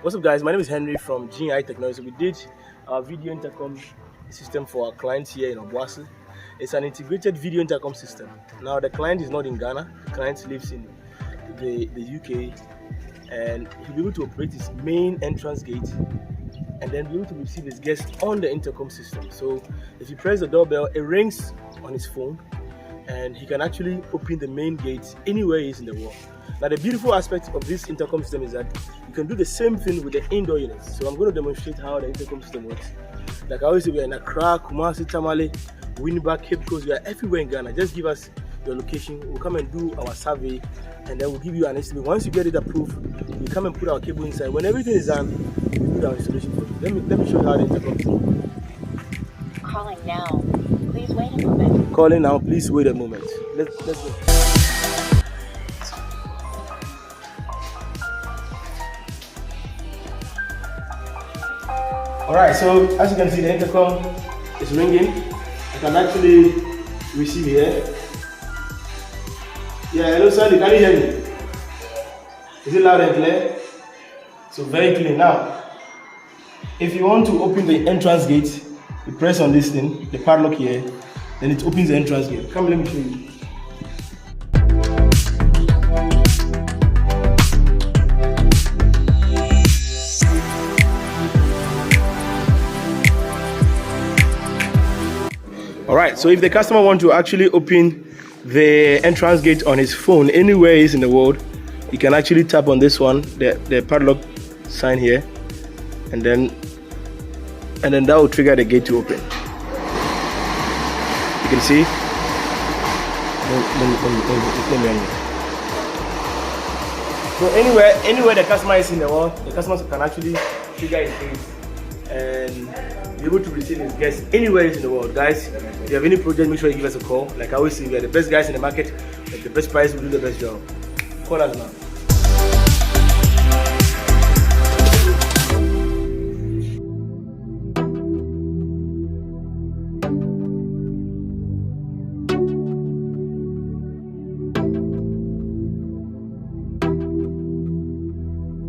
What's up, guys? My name is Henry from GI Technology. We did our video intercom system for our clients here in Obuasi. It's an integrated video intercom system. Now, the client is not in Ghana. The client lives in the UK, and he'll be able to operate his main entrance gate and then be able to receive his guests on the intercom system. So if you press the doorbell, it rings on his phone and he can actually open the main gate anywhere he is in the world. Now, the beautiful aspect of this intercom system is that you can do the same thing with the indoor units. So I'm going to demonstrate how the intercom system works. Like I always say, we are in Accra, Kumasi, Tamale, Winnipeg, Cape Coast. We are everywhere in Ghana. Just give us your location. We'll come and do our survey, and then we'll give you an estimate. Once you get it approved, we come and put our cable inside. When everything is done, we do our installation for you. Let me show you how the intercom system. Calling now. Please wait a moment. Calling now. Please wait a moment. Let's go. Alright, so as you can see, the intercom is ringing. I can actually receive here. Yeah, hello Sandy, can you hear me? Is it loud and clear? So very clear. Now, if you want to open the entrance gate, you press on this thing, the padlock here, then it opens the entrance gate. Come, let me show you. Alright, so if the customer wants to actually open the entrance gate on his phone anywhere he is in the world, he can actually tap on this one, the padlock sign here, and then that will trigger the gate to open. You can see. So anywhere the customer is in the world, the customer can actually trigger his gate and be able to receive his guests anywhere in the world. Guys, if you have any project, make sure you give us a call. Like I always say, we are the best guys in the market, at the best price, we do the best job. Call us now.